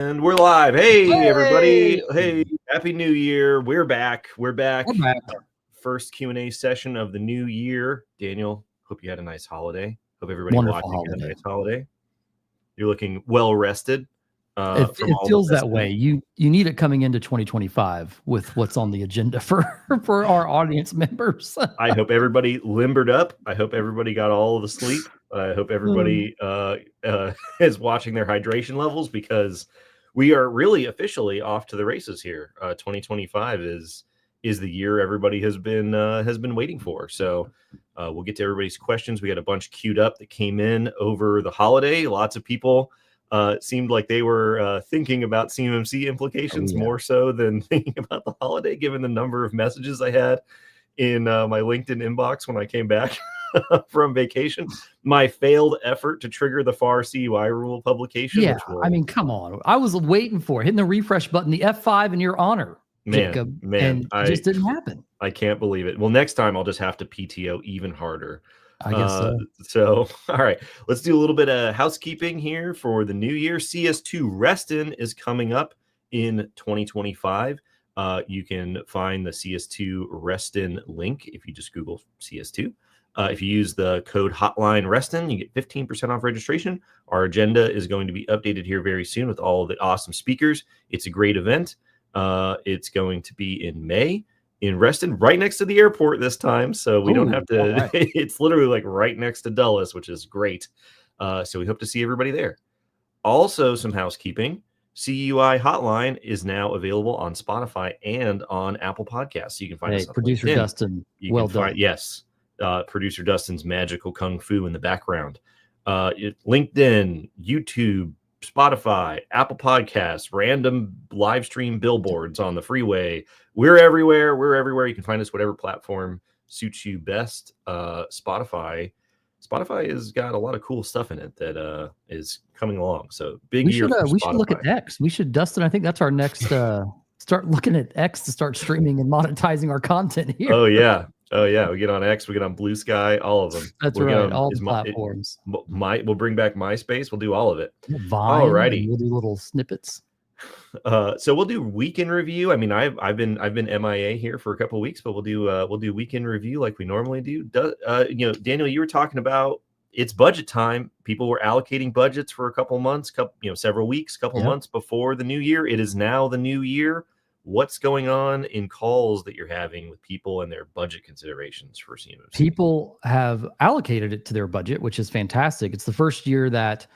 And we're live. Hey, everybody. Hey! Hey, Happy New Year. We're back. We're back. We're back. First Q&A session of the new year. Daniel, hope you had a nice holiday. Hope everybody Wonderful watching had a holiday. nice holiday. You're looking well rested. It feels that way. You need it coming into 2025 with what's on the agenda for our audience members. I hope everybody limbered up. I hope everybody got all of the sleep. I hope everybody is watching their hydration levels, because we are really officially off to the races here. 2025 is the year everybody has been waiting for. So we'll get to everybody's questions. We got a bunch queued up that came in over the holiday. Lots of people seemed like they were thinking about CMMC implications more so than thinking about the holiday, given the number of messages I had in my LinkedIn inbox when I came back from vacation. My failed effort to trigger the FAR CUI rule publication. Yeah, I mean, come on. I was waiting for it, hitting the refresh button, the F5 in your honor, Jacob, and it just didn't happen. I can't believe it. Well, next time I'll just have to PTO even harder. I guess so. So, all right, let's do a little bit of housekeeping here for the new year. CS2 Reston is coming up in 2025. You can find the CS2 Reston link if you just Google CS2. If you use the code Hotline Reston, you get 15% off registration. Our agenda is going to be updated here very soon with all of the awesome speakers. It's a great event. It's going to be in May in Reston, right next to the airport this time. So we don't have to, right. It's literally like right next to Dulles, which is great. So we hope to see everybody there. Also, some housekeeping. CUI Hotline is now available on Spotify and on Apple Podcasts. So you can find us on Producer LinkedIn. Dustin, well done. Yes, Producer Dustin's magical kung fu in the background. LinkedIn, YouTube, Spotify, Apple Podcasts, random live stream billboards on the freeway. We're everywhere. We're everywhere. You can find us whatever platform suits you best. Spotify has got a lot of cool stuff in it that is coming along. So big year for Spotify. We should look at X. We should, Dustin, I think that's our next start looking at X to start streaming and monetizing our content here. Oh yeah. We get on X, we get on Blue Sky, all of them. That's right. All the platforms. We'll bring back MySpace. We'll do all of it. Vine, alrighty. We'll do little snippets. So we'll do weekend review. I mean, I've been MIA here for a couple of weeks, but we'll do weekend review like we normally do. Daniel, you were talking about it's budget time. People were allocating budgets for a couple months, several weeks, couple months before the new year. It is now the new year. What's going on in calls that you're having with people and their budget considerations for CMMC? People have allocated it to their budget, which is fantastic. It's the first year that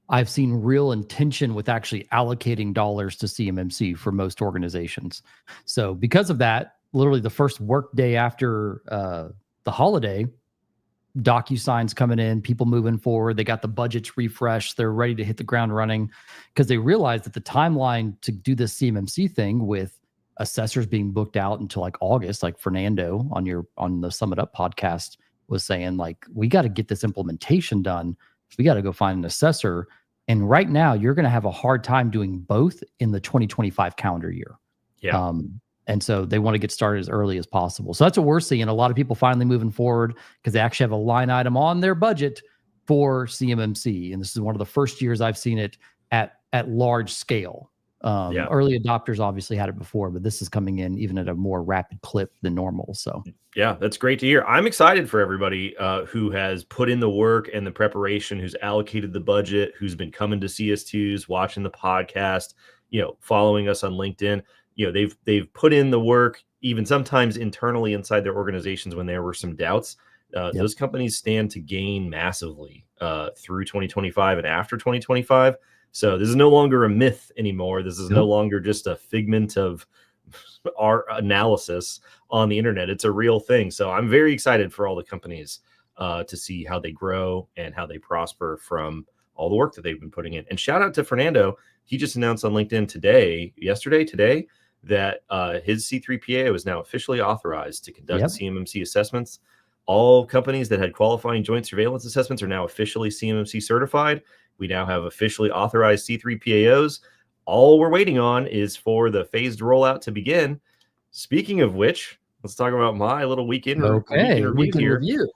I've seen real intention with actually allocating dollars to CMMC for most organizations. So because of that, literally the first work day after the holiday, DocuSigns coming in, people moving forward. They got the budgets refreshed. They're ready to hit the ground running because they realized that the timeline to do this CMMC thing with assessors being booked out until like August, like Fernando on the Sum It Up podcast was saying, like, we got to get this implementation done. We got to go find an assessor. And right now you're going to have a hard time doing both in the 2025 calendar year. Yeah. And so they want to get started as early as possible. So that's what we're seeing. A lot of people finally moving forward because they actually have a line item on their budget for CMMC. And this is one of the first years I've seen it at large scale. Early adopters obviously had it before, but this is coming in even at a more rapid clip than normal. So yeah, that's great to hear. I'm excited for everybody who has put in the work and the preparation, who's allocated the budget, who's been coming to CS2s, watching the podcast, following us on LinkedIn. They've put in the work, even sometimes internally inside their organizations when there were some doubts. Those companies stand to gain massively through 2025 and after 2025. So this is no longer a myth anymore. This is no longer just a figment of our analysis on the internet. It's a real thing. So I'm very excited for all the companies to see how they grow and how they prosper from all the work that they've been putting in. And shout out to Fernando. He just announced on LinkedIn today, that his C3PAO is now officially authorized to conduct CMMC assessments. All companies that had qualifying joint surveillance assessments are now officially CMMC certified. We now have officially authorized C3PAOs. All we're waiting on is for the phased rollout to begin. Speaking of which, let's talk about my little weekend review.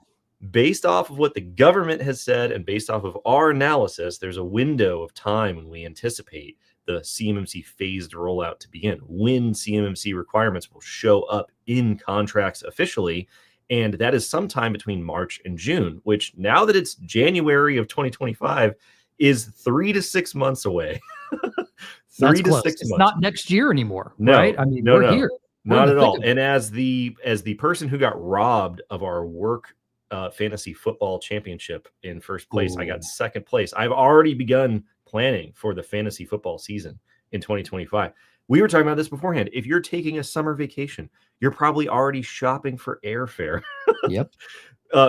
Based off of what the government has said and based off of our analysis, there's a window of time when we anticipate the CMMC phased rollout to begin, when CMMC requirements will show up in contracts officially. And that is sometime between March and June, which now that it's January of 2025 is 3 to 6 months away. That's close. It's not next year anymore, right? I mean, we're here. Not at all. And as the person who got robbed of our work fantasy football championship in first place, I got second place. I've already begun planning for the fantasy football season in 2025. We were talking about this beforehand. If you're taking a summer vacation, you're probably already shopping for airfare. Yep.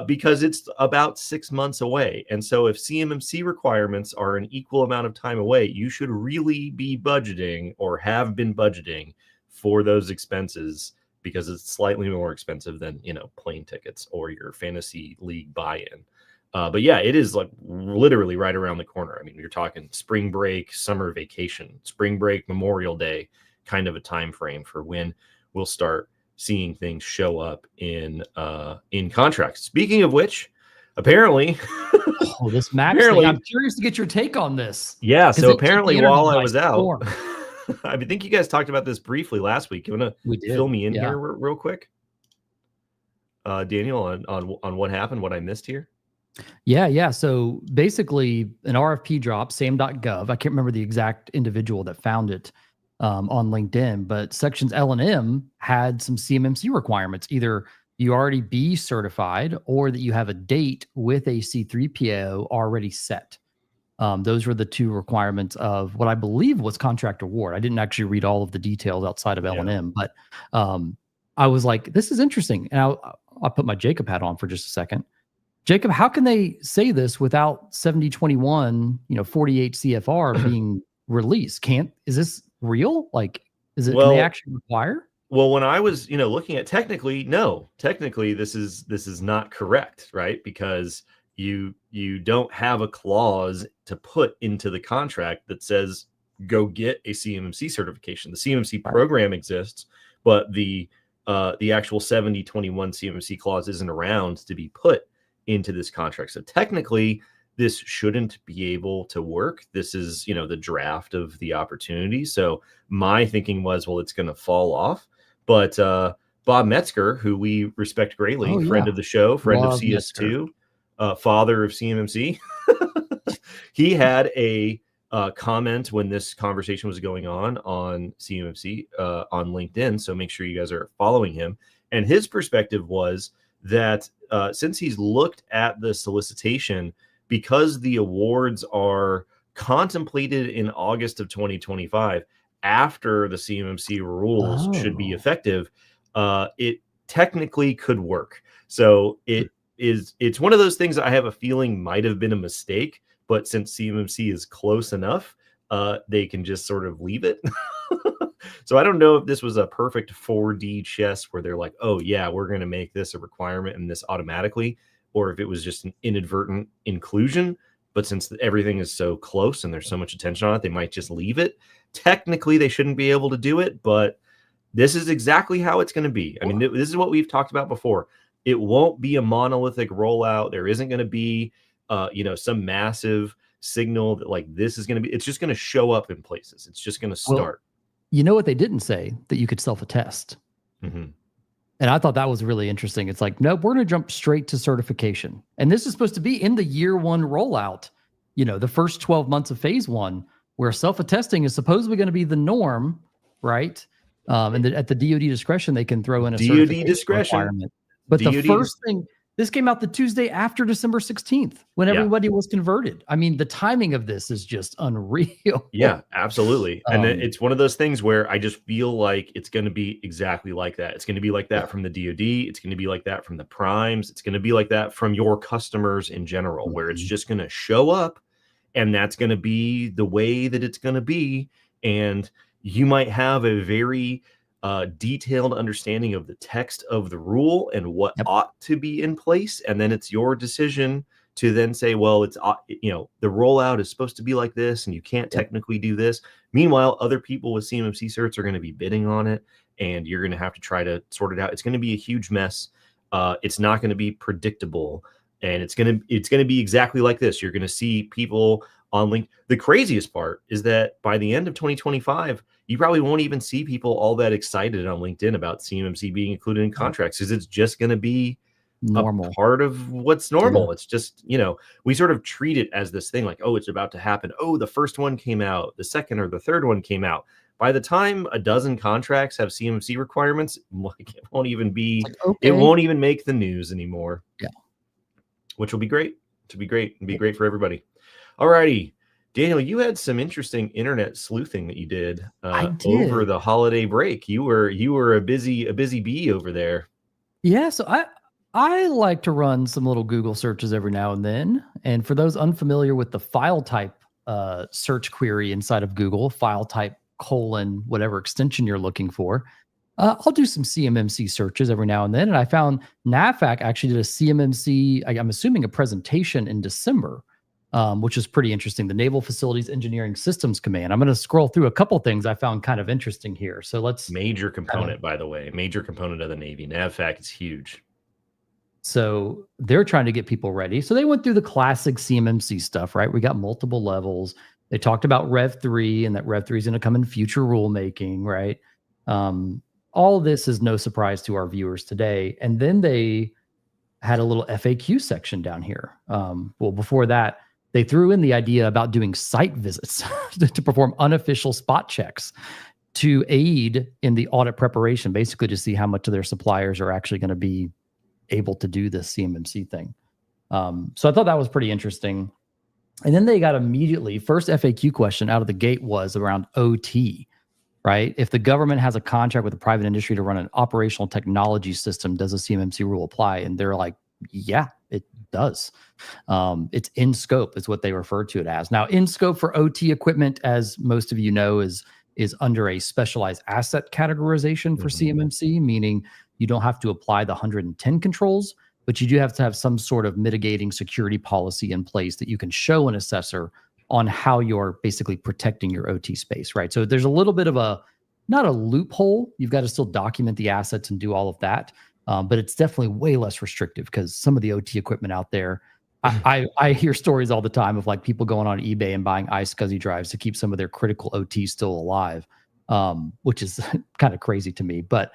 Because it's about 6 months away. And so if CMMC requirements are an equal amount of time away, you should really be budgeting or have been budgeting for those expenses, because it's slightly more expensive than, plane tickets or your fantasy league buy-in. But yeah, it is like literally right around the corner. I mean, you're talking spring break, summer vacation, spring break, Memorial Day kind of a time frame for when we'll start seeing things show up in contracts. Speaking of which, apparently, this Max thing, I'm curious to get your take on this. Yeah, so apparently while I was out, I think you guys talked about this briefly last week. You want to fill me in here real quick, Daniel, on what happened, what I missed here? Yeah. So basically, an RFP dropped, sam.gov. I can't remember the exact individual that found it on LinkedIn, but sections L and M had some CMMC requirements. Either you already be certified or that you have a date with a C3PO already set. Those were the two requirements of what I believe was contract award. I didn't actually read all of the details outside of L&M, but I was like, this is interesting. And I'll put my Jacob hat on for just a second. Jacob, how can they say this without 7021, 48 CFR being released? Is this real? Like, can they actually require? Well, when I was, looking at technically this is not correct, right? Because you don't have a clause to put into the contract that says go get a CMMC certification. The CMMC program exists, but the actual 7021 CMMC clause isn't around to be put into this contract. So technically, this shouldn't be able to work. This is, the draft of the opportunity. So my thinking was, well, it's going to fall off. But Bob Metzger, who we respect greatly, friend of the show, friend of CS2, father of CMMC, he had a comment when this conversation was going on CMMC on LinkedIn. So make sure you guys are following him. And his perspective was that since he's looked at the solicitation, because the awards are contemplated in August of 2025, after the CMMC rules should be effective, it technically could work. So it's one of those things that I have a feeling might have been a mistake, but since CMMC is close enough, they can just sort of leave it. So I don't know if this was a perfect 4D chess where they're like, oh yeah, we're going to make this a requirement and this automatically, or if it was just an inadvertent inclusion. But since everything is so close and there's so much attention on it, they might just leave it. Technically, they shouldn't be able to do it, but this is exactly how it's going to be. I mean, this is what we've talked about before. It won't be a monolithic rollout. There isn't going to be, some massive signal that like this is going to be. It's just going to show up in places. It's just going to start. Well, you know what they didn't say? That you could self-attest. Mm-hmm. And I thought that was really interesting. It's like, nope, we're going to jump straight to certification. And this is supposed to be in the year one rollout, the first 12 months of phase one, where self-attesting is supposedly going to be the norm, right? And at the DoD discretion, they can throw in a DoD discretion requirement. But the first thing, this came out the Tuesday after December 16th, when everybody was converted. I mean, the timing of this is just unreal. Yeah, absolutely. And it's one of those things where I just feel like it's going to be exactly like that. It's going to be like that from the DoD. It's going to be like that from the primes. It's going to be like that from your customers in general, where it's just going to show up, and that's going to be the way that it's going to be. And you might have a very detailed understanding of the text of the rule and what ought to be in place, and then it's your decision to then say, well, it's the rollout is supposed to be like this, and you can't technically do this. Meanwhile, other people with CMMC certs are going to be bidding on it, and you're going to have to try to sort it out. It's going to be a huge mess. It's not going to be predictable, and it's going to be exactly like this. You're going to see people on LinkedIn. The craziest part is that by the end of 2025, you probably won't even see people all that excited on LinkedIn about CMMC being included in contracts, because it's just going to be Normal. a part of what's normal. Yeah. It's just, we sort of treat it as this thing like, oh, it's about to happen. Oh, the first one came out, the second or the third one came out. By the time a dozen contracts have CMMC requirements, like, it won't even make the news anymore. Yeah. Which will be great. To be great and be great for everybody. All righty. Daniel, you had some interesting internet sleuthing that you did, over the holiday break. You were a busy bee over there. Yeah, so I like to run some little Google searches every now and then. And for those unfamiliar with the file type search query inside of Google, file type colon whatever extension you're looking for, I'll do some CMMC searches every now and then. And I found NAVFAC actually did a CMMC, I'm assuming a presentation in December, which is pretty interesting. The Naval Facilities Engineering Systems Command. I'm going to scroll through a couple things I found kind of interesting here. So let's... Major component, by the way. Major component of the Navy. NAVFAC is huge. So they're trying to get people ready. So they went through the classic CMMC stuff, right? We got multiple levels. They talked about Rev 3 and that Rev 3 is going to come in future rulemaking, right? All this is no surprise to our viewers today. And then they had a little FAQ section down here. Well, before that, they threw in the idea about doing site visits to perform unofficial spot checks to aid in the audit preparation, basically to see how much of their suppliers are actually going to be able to do this CMMC thing. So I thought that was pretty interesting. And then they got immediately, first FAQ question out of the gate was around OT, right? If the government has a contract with the private industry to run an operational technology system, does the CMMC rule apply? And they're like, yeah, it does. It's in scope is what they refer to it as. Now, in scope for OT equipment, as most of you know, is under a specialized asset categorization for CMMC, meaning you don't have to apply the 110 controls, but you do have to have some sort of mitigating security policy in place that you can show an assessor on how you're basically protecting your OT space, right? So there's a little bit of not a loophole. You've got to still document the assets and do all of that. But it's definitely way less restrictive because some of the OT equipment out there, I hear stories all the time of like people going on eBay and buying iSCSI drives to keep some of their critical OT still alive, which is kind of crazy to me. But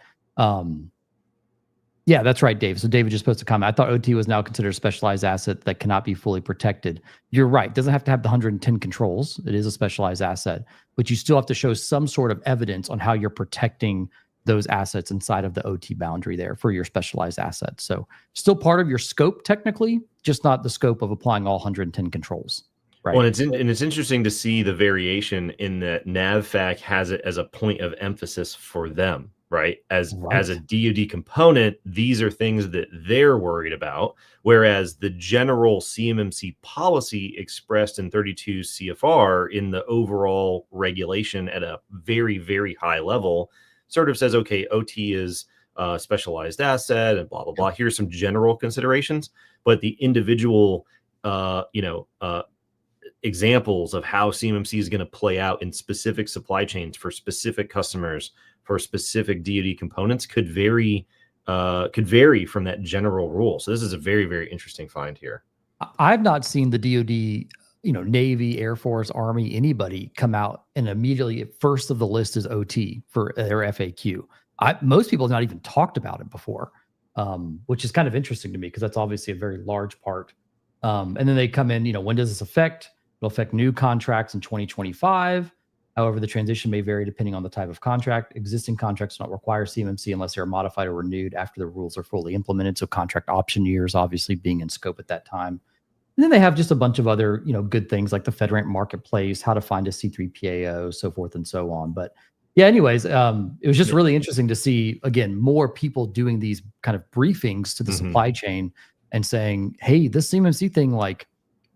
yeah, that's right, Dave. So David just posted a comment. I thought OT was now considered a specialized asset that cannot be fully protected. You're right. It doesn't have to have the 110 controls. It is a specialized asset, but you still have to show some sort of evidence on how you're protecting those assets inside of the OT boundary there for your specialized assets. So still part of your scope technically, just not the scope of applying all 110 controls. Right. Well, and it's interesting to see the variation in that NAVFAC has it as a point of emphasis for them, right? As a DoD component, these are things that they're worried about, whereas the general CMMC policy expressed in 32 CFR in the overall regulation at a very, very high level sort of says, okay, OT is a specialized asset and blah, blah, blah. Here's some general considerations, but the individual, examples of how CMMC is going to play out in specific supply chains for specific customers for specific DoD components could vary from that general rule. So this is a very, very interesting find here. I've not seen the DoD, Navy, Air Force, Army, anybody come out and immediately first of the list is OT for their FAQ. Most people have not even talked about it before, which is kind of interesting to me because that's obviously a very large part. And then they come in, when does this affect? It'll affect new contracts in 2025. However, the transition may vary depending on the type of contract. Existing contracts do not require CMMC unless they are modified or renewed after the rules are fully implemented. So contract option years obviously being in scope at that time. And then they have just a bunch of other, good things like the FedRAMP marketplace, how to find a C3PAO, so forth and so on. But yeah, anyways, it was just really interesting to see, again, more people doing these kind of briefings to the supply chain and saying, hey, this CMMC thing, like,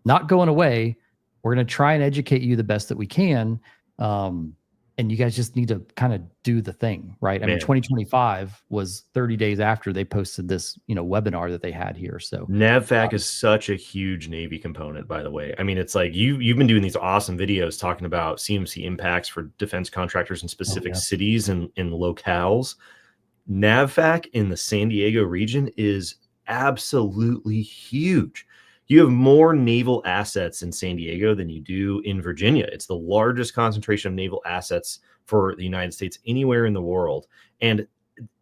not going away. We're going to try and educate you the best that we can. And you guys just need to kind of do the thing, right? I mean, 2025 was 30 days after they posted this, webinar that they had here. So NAVFAC is such a huge Navy component, by the way. I mean, it's like you've been doing these awesome videos talking about CMMC impacts for defense contractors in specific cities and locales. NAVFAC in the San Diego region is absolutely huge. You have more naval assets in San Diego than you do in Virginia. It's the largest concentration of naval assets for the United States anywhere in the world. And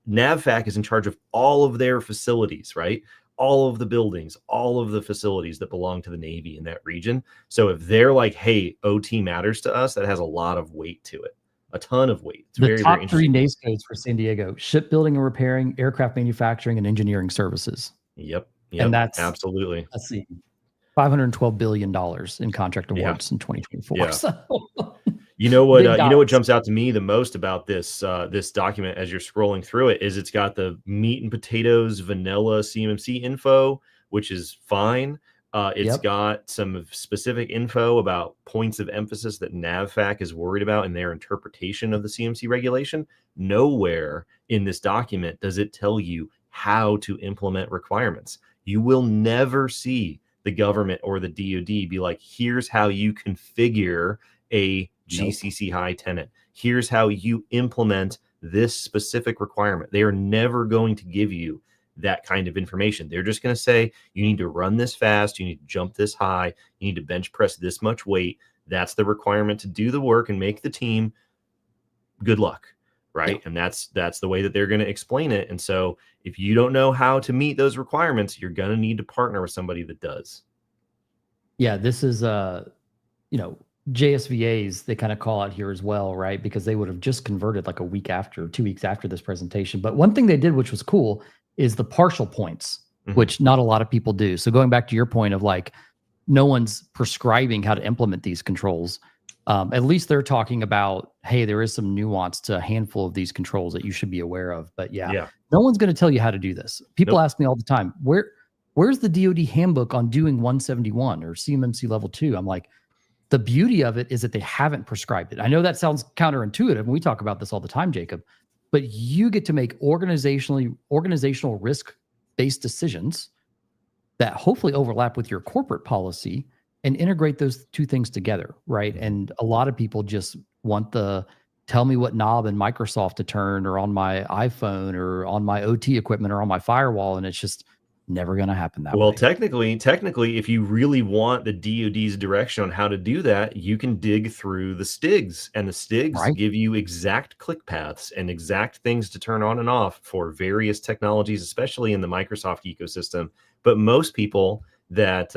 NAVFAC is in charge of all of their facilities, right? All of the buildings, all of the facilities that belong to the Navy in that region. So if they're like, hey, OT matters to us, that has a lot of weight to it, a ton of weight. It's The very, very top three interesting. NACE codes for San Diego: shipbuilding and repairing, aircraft manufacturing, and engineering services. Yep. And that's, absolutely. let's see, $512 billion in contract awards in 2024. Yeah. So you know what? big You know what dollars. jumps out to me the most about this this document as you're scrolling through it is it's got the meat and potatoes vanilla CMMC info, which is fine. It's Yep. got some specific info about points of emphasis that NAVFAC is worried about in their interpretation of the CMC regulation. Nowhere in this document does it tell you how to implement requirements. You will never see the government or the DoD be like, here's how you configure a GCC high tenant. Here's how you implement this specific requirement. They are never going to give you that kind of information. They're just going to say, you need to run this fast. You need to jump this high. You need to bench press this much weight. That's the requirement to do the work and make the team. Good luck. Right. Yeah. And that's the way that they're going to explain it. And so if you don't know how to meet those requirements, you're going to need to partner with somebody that does. Yeah. This is, JSVAs, they kind of call out here as well, right? Because they would have just converted like a week after, 2 weeks after this presentation. But one thing they did, which was cool, is the partial points, which not a lot of people do. So going back to your point of like, no one's prescribing how to implement these controls. At least they're talking about, hey, there is some nuance to a handful of these controls that you should be aware of. But yeah. No one's going to tell you how to do this. People ask me all the time, where's the DoD handbook on doing 171 or CMMC level 2? I'm like, the beauty of it is that they haven't prescribed it. I know that sounds counterintuitive, and we talk about this all the time, Jacob, but you get to make organizational risk-based decisions that hopefully overlap with your corporate policy and integrate those two things together, right? And a lot of people just want the tell me what knob in Microsoft to turn or on my iPhone or on my OT equipment or on my firewall, and it's just never going to happen that way. Well, technically, if you really want the DoD's direction on how to do that, you can dig through the STIGs, and the STIGs give you exact click paths and exact things to turn on and off for various technologies, especially in the Microsoft ecosystem. But most people that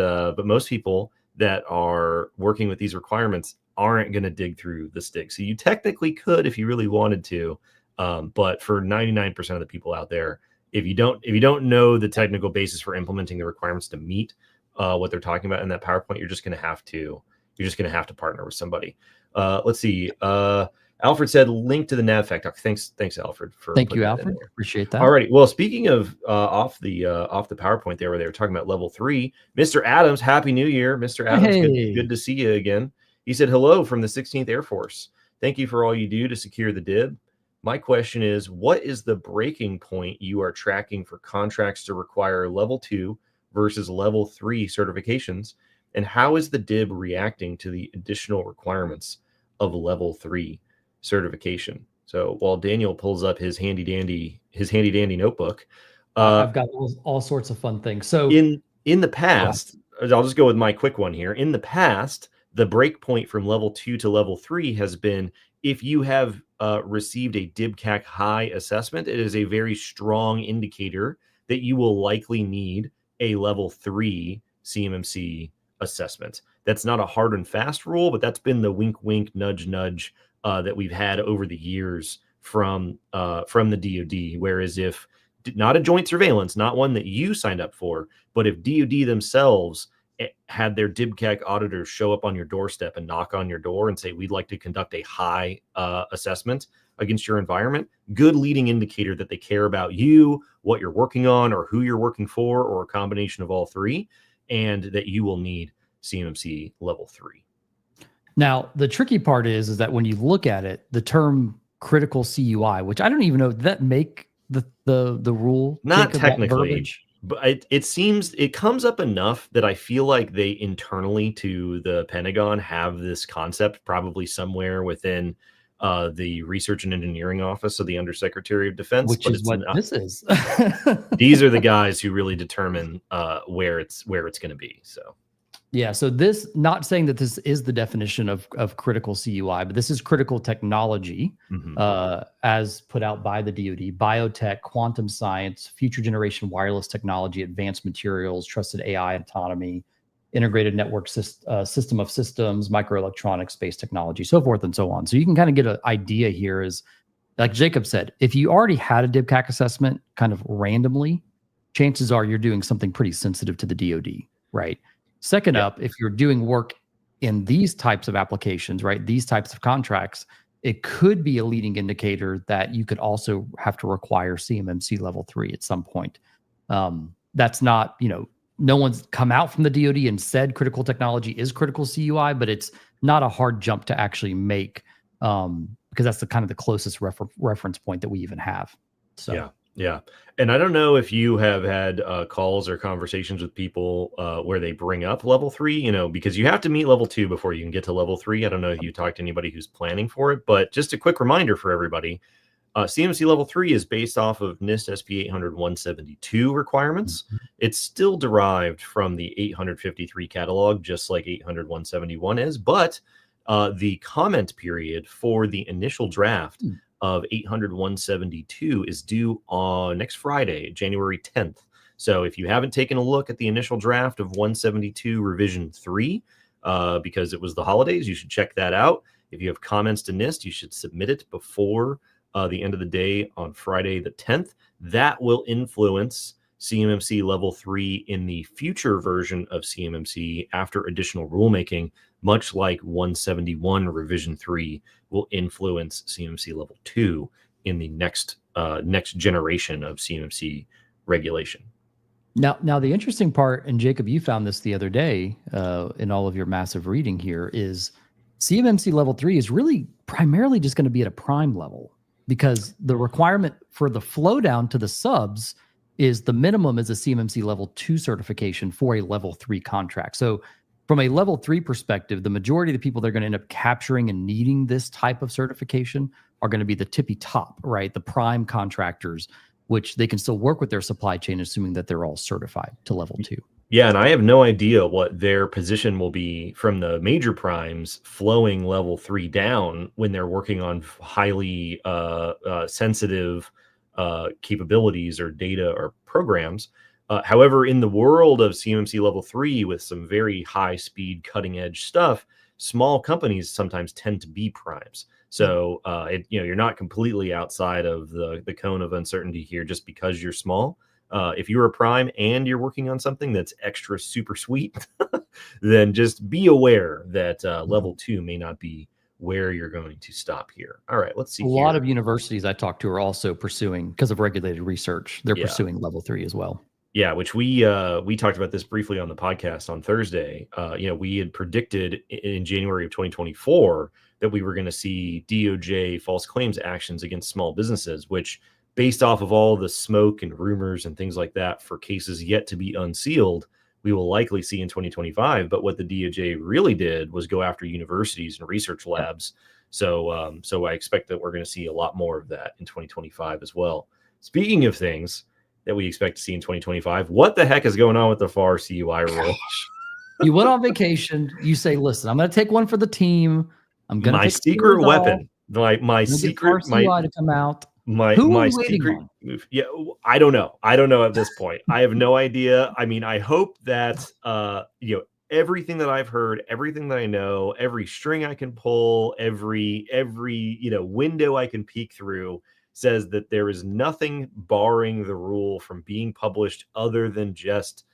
are working with these requirements aren't going to dig through the STIGs. So you technically could if you really wanted to, but for 99% of the people out there, if you don't know the technical basis for implementing the requirements to meet what they're talking about in that PowerPoint, you're just going to have to partner with somebody. Let's see. Alfred said link to the NAVFAC doc. Thanks, Alfred. Thank you, Alfred. Appreciate that. All righty. Well, speaking of off the PowerPoint there, where they were talking about level 3, Mr. Adams, Happy New Year, Mr. Adams. Hey. Good to see you again. He said hello from the 16th Air Force. Thank you for all you do to secure the DIB. My question is, what is the breaking point you are tracking for contracts to require level 2 versus level 3 certifications? And how is the DIB reacting to the additional requirements of level 3 certification? So while Daniel pulls up his handy dandy notebook, I've got all sorts of fun things. So in the past, I'll just go with my quick one here. In the past, the break point from level 2 to level 3 has been if you have received a DIBCAC high assessment, it is a very strong indicator that you will likely need a level 3 CMMC assessment. That's not a hard and fast rule, but that's been the wink, wink, nudge, nudge that we've had over the years from the DoD. Whereas if not a joint surveillance, not one that you signed up for, but if DoD themselves had their DIBCAC auditors show up on your doorstep and knock on your door and say, we'd like to conduct a high assessment against your environment, good leading indicator that they care about you, what you're working on, or who you're working for, or a combination of all three, and that you will need CMMC level 3. Now, the tricky part is that when you look at it, the term critical CUI, which I don't even know, did that make the rule? Not technically. But it seems it comes up enough that I feel like they internally to the Pentagon have this concept probably somewhere within the Research and Engineering Office of the Undersecretary of Defense, which but is it's what not. this is. These are the guys who really determine where it's going to be. So. Yeah, so this, not saying that this is the definition of critical CUI, but this is critical technology as put out by the DoD: biotech, quantum science, future generation wireless technology, advanced materials, trusted AI, autonomy, integrated network system of systems, microelectronics, space technology, so forth and so on. So you can kind of get an idea here is, like Jacob said, if you already had a DIBCAC assessment kind of randomly, chances are you're doing something pretty sensitive to the DoD, right? Second up, if you're doing work in these types of applications, right, these types of contracts, it could be a leading indicator that you could also have to require CMMC level 3 at some point. That's not, no one's come out from the DoD and said critical technology is critical CUI, but it's not a hard jump to actually make, because that's the kind of the closest reference point that we even have. So yeah. And I don't know if you have had calls or conversations with people where they bring up level 3, because you have to meet level 2 before you can get to level 3. I don't know if you talked to anybody who's planning for it, but just a quick reminder for everybody, CMC level 3 is based off of NIST SP 800-172 requirements. It's still derived from the 853 catalog, just like 800-171 is, but the comment period for the initial draft of 800-172 is due on next Friday, January 10th. So if you haven't taken a look at the initial draft of 172 revision 3, because it was the holidays, you should check that out. If you have comments to NIST, you should submit it before the end of the day on Friday the 10th. That will influence CMMC level 3 in the future version of CMMC after additional rulemaking, much like 171 revision 3 will influence CMMC level 2 in the next generation of CMMC regulation. Now the interesting part, and Jacob, you found this the other day in all of your massive reading here, is CMMC level 3 is really primarily just going to be at a prime level, because the requirement for the flow down to the subs is the minimum is a CMMC level 2 certification for a level 3 contract. So from a level 3 perspective, the majority of the people that are going to end up capturing and needing this type of certification are going to be the tippy top, right? The prime contractors, which they can still work with their supply chain, assuming that they're all certified to level 2. Yeah, and I have no idea what their position will be from the major primes flowing level 3 down when they're working on highly sensitive capabilities or data or programs. However, in the world of CMMC level 3 with some very high speed cutting edge stuff, small companies sometimes tend to be primes. So you're not completely outside of the cone of uncertainty here just because you're small. If you're a prime and you're working on something that's extra super sweet, then just be aware that level 2 may not be where you're going to stop here. All right, let's see. A lot of universities I talk to are also pursuing, because of regulated research, they're pursuing level 3 as well. Yeah, which we talked about this briefly on the podcast on Thursday. We had predicted in January of 2024 that we were going to see DOJ false claims actions against small businesses, which, based off of all the smoke and rumors and things like that for cases yet to be unsealed, we will likely see in 2025. But what the DOJ really did was go after universities and research labs. So I expect that we're going to see a lot more of that in 2025 as well. Speaking of things that we expect to see in 2025, what the heck is going on with the FAR CUI rule? You went on vacation. You say, listen, I'm going to take one for the team. I'm going to my secret weapon. My secret CUI to come out. My secret move. Yeah, I don't know. I don't know at this point. I have no idea. I mean, I hope that everything that I've heard, everything that I know, every string I can pull, every window I can peek through says that there is nothing barring the rule from being published other than just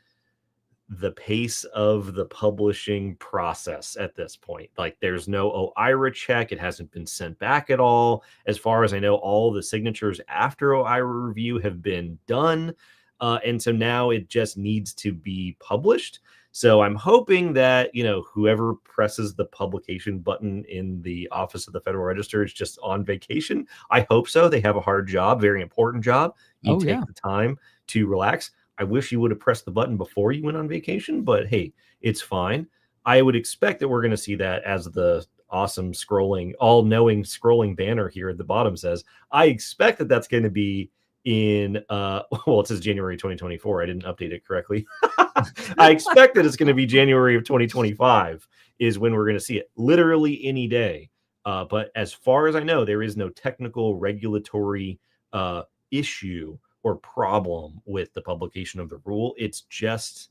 the pace of the publishing process at this point. Like, there's no OIRA check. It hasn't been sent back at all. As far as I know, all the signatures after OIRA review have been done. And so now it just needs to be published. So I'm hoping that, whoever presses the publication button in the Office of the Federal Register is just on vacation. I hope so. They have a hard job, very important job. You take the time to relax. I wish you would have pressed the button before you went on vacation, but hey, it's fine. I would expect that we're going to see that as the awesome scrolling, all-knowing scrolling banner here at the bottom says, I expect that that's going to be in, well, it says January 2024. I didn't update it correctly. I expect that it's going to be January of 2025 is when we're going to see it, literally any day. But as far as I know, there is no technical regulatory issue or problem with the publication of the rule. It's just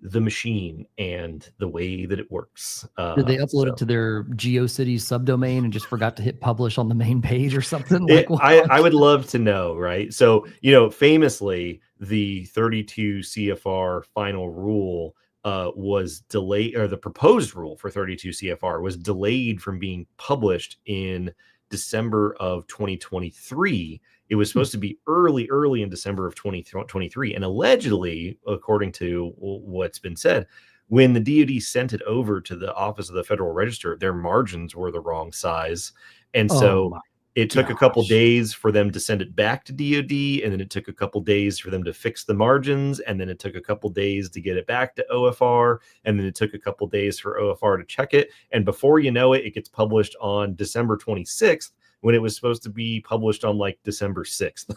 the machine and the way that it works. Did they upload it to their GeoCities subdomain and just forgot to hit publish on the main page or something? Like, I would love to know, right? So, you know, famously, the 32 CFR final rule was delayed, or the proposed rule for 32 CFR was delayed from being published in December of 2023. It was supposed to be early in December of 2023. And allegedly, according to what's been said, when the DoD sent it over to the Office of the Federal Register, their margins were the wrong size. And so it took a couple days for them to send it back to DoD, and then it took a couple days for them to fix the margins, and then it took a couple days to get it back to OFR, and then it took a couple days for OFR to check it. And before you know it, it gets published on December 26th, when it was supposed to be published on like December 6th.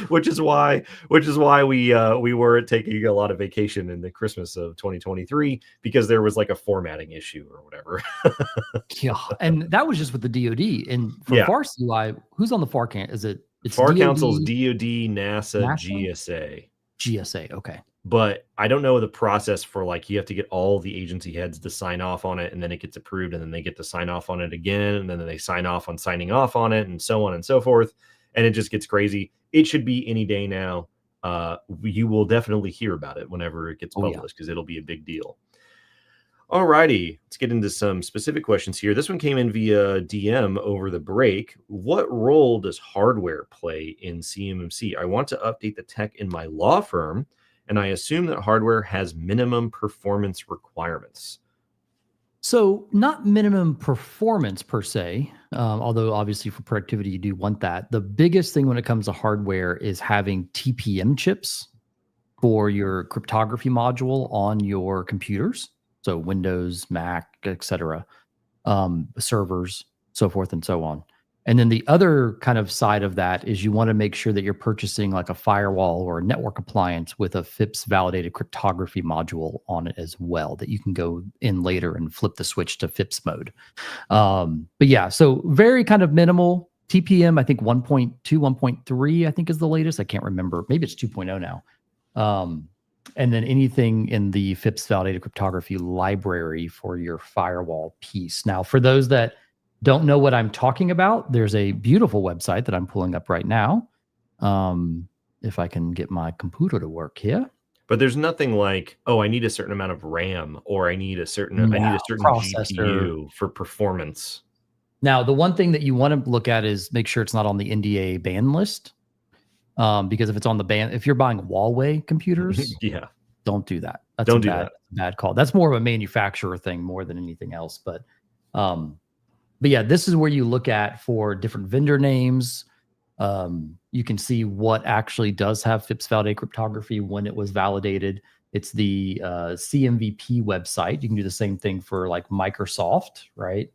which is why we were taking a lot of vacation in the Christmas of 2023, because there was like a formatting issue or whatever. Yeah, and that was just with the DoD. And for FAR CUI, who's on the FAR camp? Is it FAR Council's DoD, NASA, GSA. GSA, okay. But I don't know the process for, like, you have to get all the agency heads to sign off on it, and then it gets approved, and then they get to sign off on it again, and then they sign off on signing off on it, and so on and so forth. And it just gets crazy. It should be any day now. You will definitely hear about it whenever it gets published, because it'll be a big deal. All righty, let's get into some specific questions here. This one came in via DM over the break. What role does hardware play in CMMC? I want to update the tech in my law firm, and I assume that hardware has minimum performance requirements. So not minimum performance per se, although obviously for productivity, you do want that. The biggest thing when it comes to hardware is having TPM chips for your cryptography module on your computers. So Windows, Mac, etc., servers, so forth and so on. And then the other kind of side of that is you want to make sure that you're purchasing like a firewall or a network appliance with a FIPS validated cryptography module on it as well, that you can go in later and flip the switch to FIPS mode. But yeah, so very kind of minimal. TPM, I think 1.2, 1.3, I think is the latest. I can't remember. Maybe it's 2.0 now. And then anything in the FIPS validated cryptography library for your firewall piece. Now, for those that don't know what I'm talking about, there's a beautiful website that I'm pulling up right now. If I can get my computer to work here. But there's nothing like, oh, I need a certain amount of RAM, or I need a certain processor, GPU for performance. Now, the one thing that you want to look at is make sure it's not on the NDA ban list. Because if it's on the ban, if you're buying Huawei computers, don't do that. That's a bad call. That's more of a manufacturer thing more than anything else. But yeah, this is where you look at for different vendor names. You can see what actually does have FIPS validated cryptography when it was validated. It's the CMVP website. You can do the same thing for like Microsoft, right?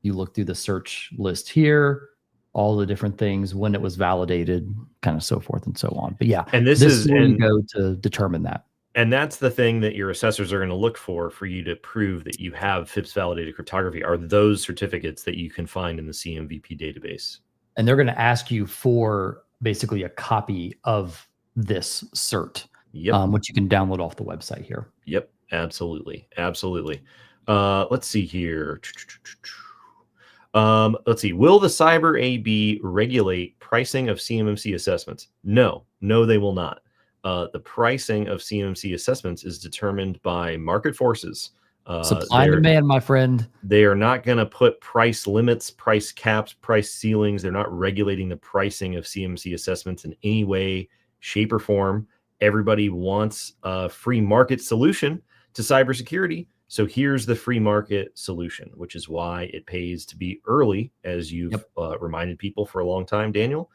You look through the search list here, all the different things, when it was validated, kind of so forth and so on. But yeah, and this is where you go to determine that. And that's the thing that your assessors are going to look for you to prove that you have FIPS validated cryptography, are those certificates that you can find in the CMVP database. And they're going to ask you for basically a copy of this cert, which you can download off the website here. Yep, absolutely. Absolutely. Let's see here. Let's see. Will the Cyber AB regulate pricing of CMMC assessments? No, they will not. The pricing of CMMC assessments is determined by market forces. Supply and demand, my friend. They are not going to put price limits, price caps, price ceilings. They're not regulating the pricing of CMMC assessments in any way, shape, or form. Everybody wants a free market solution to cybersecurity. So here's the free market solution, which is why it pays to be early, as you've reminded people for a long time, Daniel.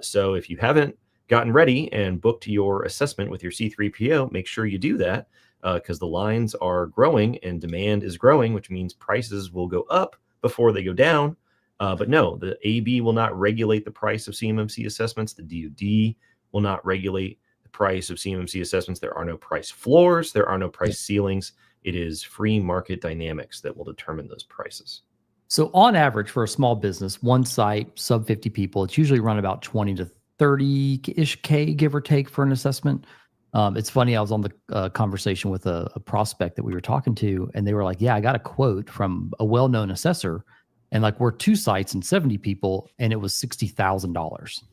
So if you haven't gotten ready and booked your assessment with your C3PO, make sure you do that, because the lines are growing and demand is growing, which means prices will go up before they go down. But no, the AB will not regulate the price of CMMC assessments. The DoD will not regulate the price of CMMC assessments. There are no price floors. There are no price ceilings. It is free market dynamics that will determine those prices. So on average for a small business, one site, sub 50 people, it's usually run about 20 to 30-ish K, give or take, for an assessment. It's funny, I was on the conversation with a prospect that we were talking to, and they were like, yeah, I got a quote from a well-known assessor, and like we're 2 sites and 70 people, and it was $60,000.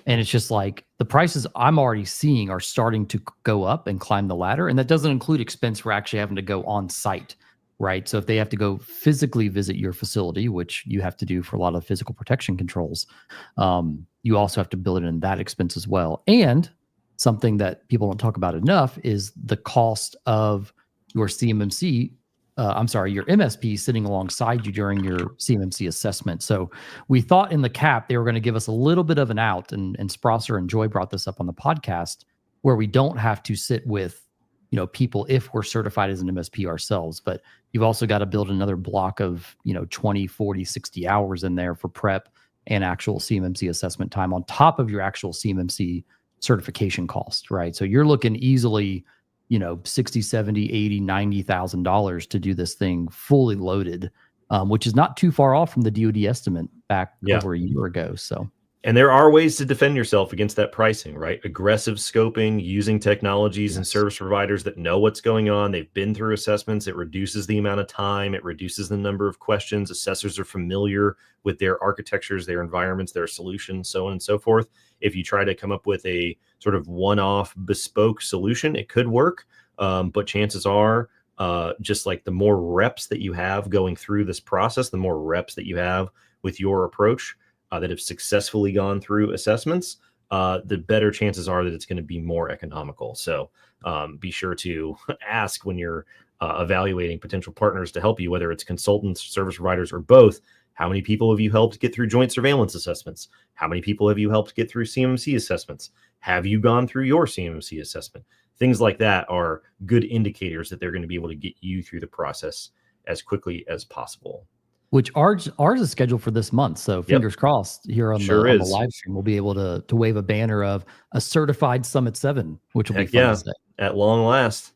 And it's just like the prices I'm already seeing are starting to go up and climb the ladder. And that doesn't include expense for actually having to go on site, right? So if they have to go physically visit your facility, which you have to do for a lot of physical protection controls, you also have to build in that expense as well. And something that people don't talk about enough is the cost of your CMMC, your MSP sitting alongside you during your CMMC assessment. So we thought in the cap, they were going to give us a little bit of an out, and Sprosser and Joy brought this up on the podcast, where we don't have to sit with, people if we're certified as an MSP ourselves, but you've also got to build another block of, 20, 40, 60 hours in there for prep and actual CMMC assessment time on top of your actual CMMC certification cost, right? So you're looking easily, $60, 70, 80, $90,000 to do this thing fully loaded, which is not too far off from the DoD estimate back over a year ago. So, and there are ways to defend yourself against that pricing, right? Aggressive scoping, using technologies and service providers that know what's going on. They've been through assessments. It reduces the amount of time. It reduces the number of questions. Assessors are familiar with their architectures, their environments, their solutions, so on and so forth. If you try to come up with a sort of one-off bespoke solution, it could work. But chances are, just like the more reps that you have going through this process, the more reps that you have with your approach, that have successfully gone through assessments, the better chances are that it's going to be more economical. So be sure to ask when you're evaluating potential partners to help you, whether it's consultants, service providers, or both. How many people have you helped get through joint surveillance assessments? How many people have you helped get through CMMC assessments? Have you gone through your CMMC assessment? Things like that are good indicators that they're going to be able to get you through the process as quickly as possible. Which ours is scheduled for this month. So fingers crossed here on the live stream, we'll be able to wave a banner of a certified Summit 7, which will be fun to say. At long last.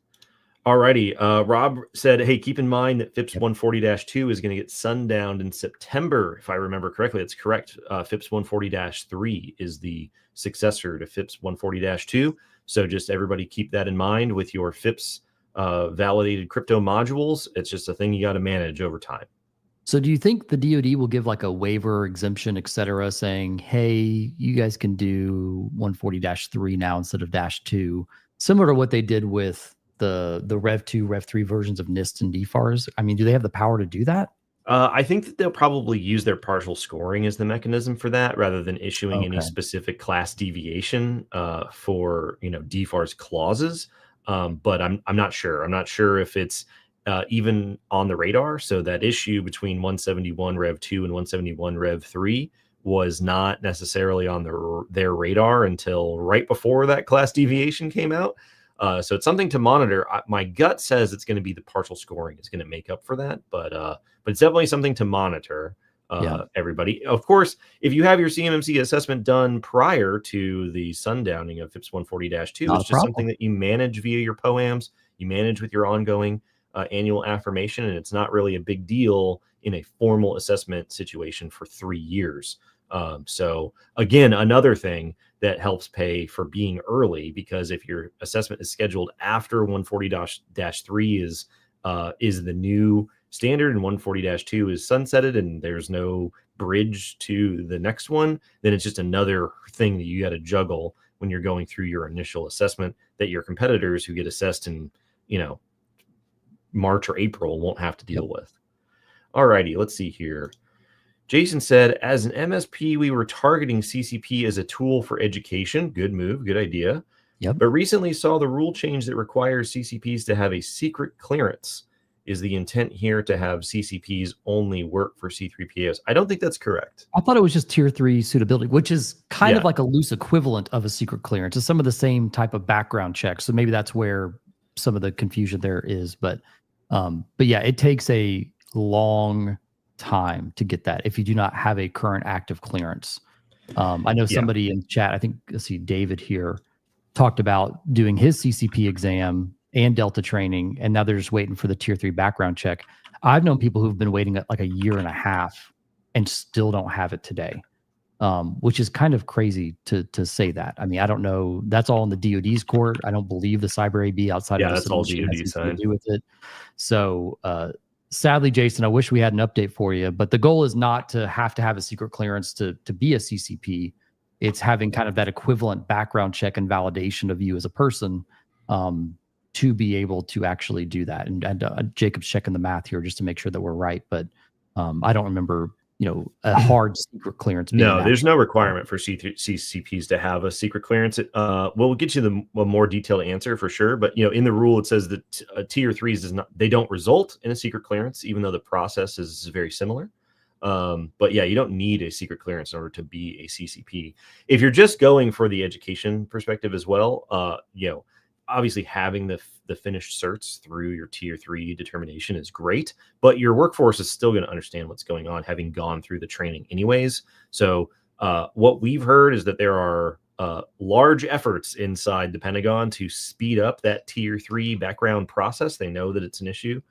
Alrighty. Rob said, hey, keep in mind that FIPS 140-2 is going to get sundowned in September. If I remember correctly, that's correct. FIPS 140-3 is the successor to FIPS 140-2. So just everybody keep that in mind with your FIPS validated crypto modules. It's just a thing you got to manage over time. So do you think the DoD will give like a waiver, exemption, et cetera, saying, hey, you guys can do 140-3 now instead of -2, similar to what they did with the Rev 2, Rev 3 versions of NIST and DFARS? I mean, do they have the power to do that? I think that they'll probably use their partial scoring as the mechanism for that, rather than issuing any specific class deviation for DFARS clauses. But I'm not sure. I'm not sure if it's even on the radar. So that issue between 171 Rev 2 and 171 Rev 3 was not necessarily on their radar until right before that class deviation came out. So it's something to monitor. My gut says it's going to be the partial scoring is going to make up for that, but it's definitely something to monitor. Everybody, of course, if you have your CMMC assessment done prior to the sundowning of FIPS 140-2, it's just something that you manage via your POAMs, you manage with your ongoing annual affirmation, and it's not really a big deal in a formal assessment situation for 3 years. So again, another thing that helps pay for being early, because if your assessment is scheduled after 140-3 is the new standard and 140-2 is sunsetted and there's no bridge to the next one, then it's just another thing that you got to juggle when you're going through your initial assessment that your competitors who get assessed in, March or April won't have to deal with. All righty, let's see here. Jason said, as an MSP, we were targeting CCP as a tool for education. Good move, good idea. But recently saw the rule change that requires CCPs to have a secret clearance. Is the intent here to have CCPs only work for C3PAs? I don't think that's correct. I thought it was just tier 3 suitability, which is kind of like a loose equivalent of a secret clearance. It's some of the same type of background checks. So maybe that's where some of the confusion there is. But yeah, it takes a long time to get that if you do not have a current active clearance. I know somebody in chat, I think, let's see, David here, talked about doing his CCP exam and Delta training, and now they're just waiting for the tier 3 background check. I've known people who've been waiting like a year and a half and still don't have it today, which is kind of crazy to say that. I mean, I don't know. That's all in the DoD's court. I don't believe the Cyber AB outside of the that's all submission DoD has anything side. to do with it. So sadly, Jason, I wish we had an update for you, but the goal is not to have a secret clearance to be a CCP. It's having kind of that equivalent background check and validation of you as a person to be able to actually do that. And Jacob's checking the math here just to make sure that we're right, but I don't remember, a hard secret clearance. No, there's no requirement for CCPs to have a secret clearance. We'll get you a more detailed answer for sure. But in the rule it says that tier 3s they don't result in a secret clearance, even though the process is very similar. But yeah, you don't need a secret clearance in order to be a CCP. If you're just going for the education perspective as well, obviously having the finished certs through your tier 3 determination is great, but your workforce is still going to understand what's going on, having gone through the training anyways. So what we've heard is that there are large efforts inside the Pentagon to speed up that tier 3 background process. They know that it's an issue.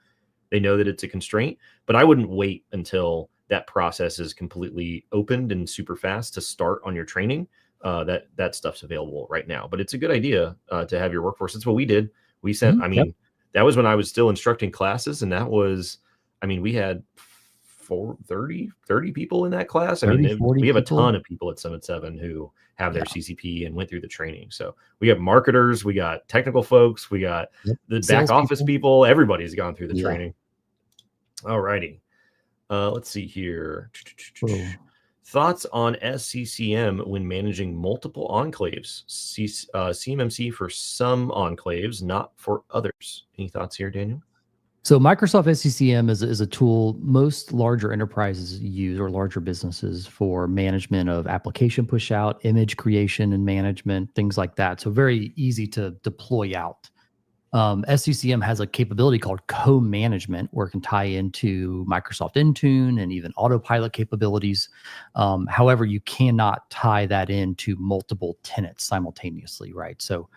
They know that it's a constraint, but I wouldn't wait until that process is completely opened and super fast to start on your training. That stuff's available right now, but it's a good idea to have your workforce. That's what we did. We sent, that was when I was still instructing classes, and that was, we had 30 people in that class. We have a ton of people at Summit 7 who have their CCP and went through the training. So we got marketers, we got technical folks, we got the back office people. Everybody's gone through the training. All righty. Let's see here. Thoughts on SCCM when managing multiple enclaves? CMMC for some enclaves, not for others. Any thoughts here, Daniel? So Microsoft SCCM is a tool most larger enterprises use, or larger businesses, for management of application push out, image creation and management, things like that. So very easy to deploy out. SCCM has a capability called co-management, where it can tie into Microsoft Intune and even autopilot capabilities. However, you cannot tie that into multiple tenants simultaneously, right? So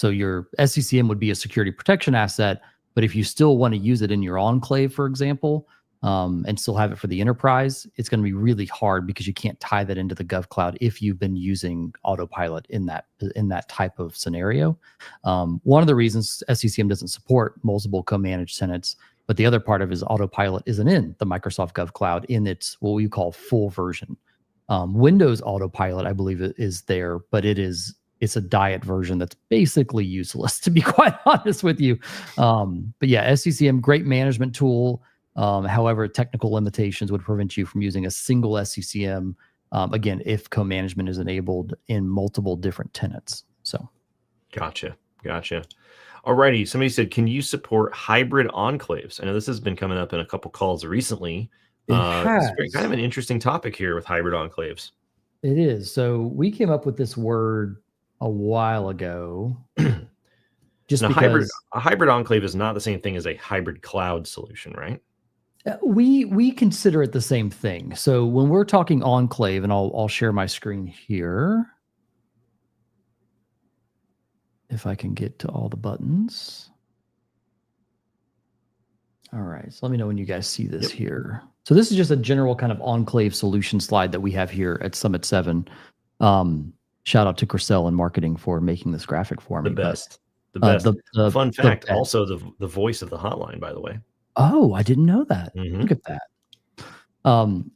your SCCM would be a security protection asset, but if you still want to use it in your enclave, for example, and still have it for the enterprise, it's going to be really hard because you can't tie that into the GovCloud if you've been using autopilot in that type of scenario. One of the reasons SCCM doesn't support multiple co-managed tenants, but the other part of it is autopilot isn't in the Microsoft GovCloud in its what we call full version. Windows autopilot, I believe, is there, but it's a diet version that's basically useless, to be quite honest with you. But yeah, SCCM, great management tool. However, technical limitations would prevent you from using a single SCCM, again, if co-management is enabled in multiple different tenants. So, Gotcha. Alrighty. Somebody said, can you support hybrid enclaves? I know this has been coming up in a couple calls recently. It's kind of an interesting topic here with hybrid enclaves. It is. So we came up with this word a while ago. Just because a hybrid enclave is not the same thing as a hybrid cloud solution, right? We consider it the same thing. So when we're talking enclave, and I'll share my screen here, if I can get to all the buttons. All right, so let me know when you guys see this here. So this is just a general kind of enclave solution slide that we have here at Summit 7. Shout out to Chriselle in marketing for making this graphic for me. The best. Fun fact, also the voice of the hotline, by the way. Oh, I didn't know that. Mm-hmm. Look at that.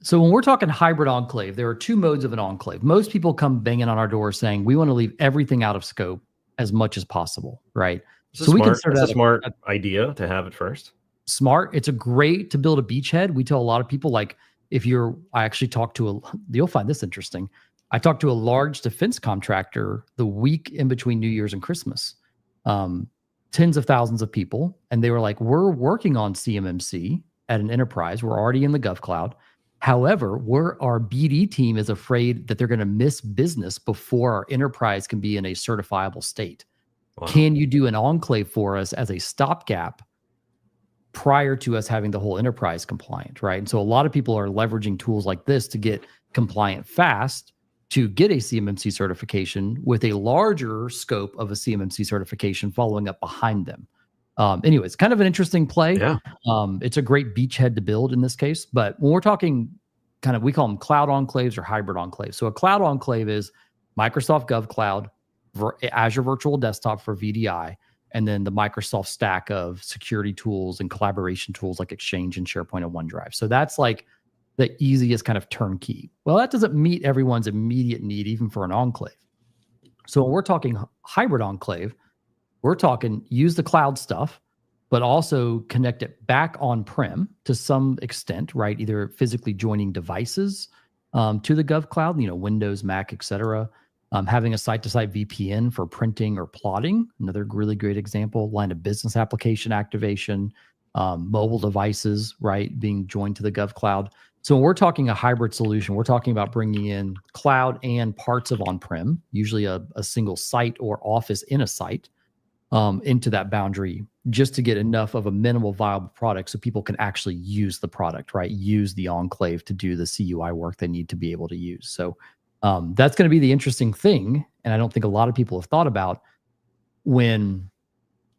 So when we're talking hybrid enclave, there are two modes of an enclave. Most people come banging on our door saying, we want to leave everything out of scope as much as possill, right? So we consider that a smart idea to have it first. Smart. It's a great to build a beachhead. We tell a lot of people, like, I actually talked to you'll find this interesting. I talked to a large defense contractor the week in between New Year's and Christmas. Tens of thousands of people. And they were like, we're working on CMMC at an enterprise. We're already in the GovCloud. However, our BD team is afraid that they're going to miss business before our enterprise can be in a certifiable state. Wow. Can you do an enclave for us as a stopgap prior to us having the whole enterprise compliant, right? And so a lot of people are leveraging tools like this to get compliant fast to get a CMMC certification with a larger scope of a CMMC certification following up behind them. Anyways, kind of an interesting play. Yeah. It's a great beachhead to build in this case. But when we're talking kind of, we call them cloud enclaves or hybrid enclaves. So a cloud enclave is Microsoft GovCloud, Azure Virtual Desktop for VDI, and then the Microsoft stack of security tools and collaboration tools like Exchange and SharePoint and OneDrive. So that's like the easiest kind of turnkey. Well, that doesn't meet everyone's immediate need, even for an enclave. So when we're talking hybrid enclave, we're talking use the cloud stuff, but also connect it back on-prem to some extent, right? Either physically joining devices to the GovCloud, Windows, Mac, et cetera. Having a site-to-site VPN for printing or plotting, another really great example. Line of business application activation, mobile devices, right, being joined to the GovCloud. So when we're talking a hybrid solution, we're talking about bringing in cloud and parts of on-prem, usually a single site or office in a site, into that boundary, just to get enough of a minimal viable product so people can actually use the product, right? Use the enclave to do the CUI work they need to be able to use. So that's going to be the interesting thing. And I don't think a lot of people have thought about when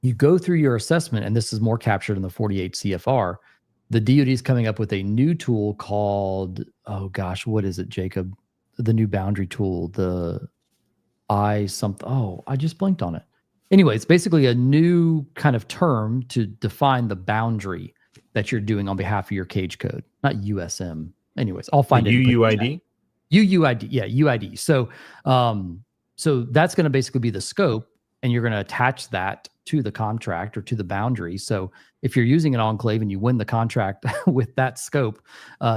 you go through your assessment, and this is more captured in the 48 CFR, the DoD is coming up with a new tool called, oh gosh, what is it, Jacob? The new boundary tool, I just blanked on it. Anyway, it's basically a new kind of term to define the boundary that you're doing on behalf of your cage code, not USM. Anyways, I'll find it. UUID? UUID, yeah, UID. So, so that's going to basically be the scope, and you're going to attach that to the contract or to the boundary. So if you're using an enclave and you win the contract with that scope,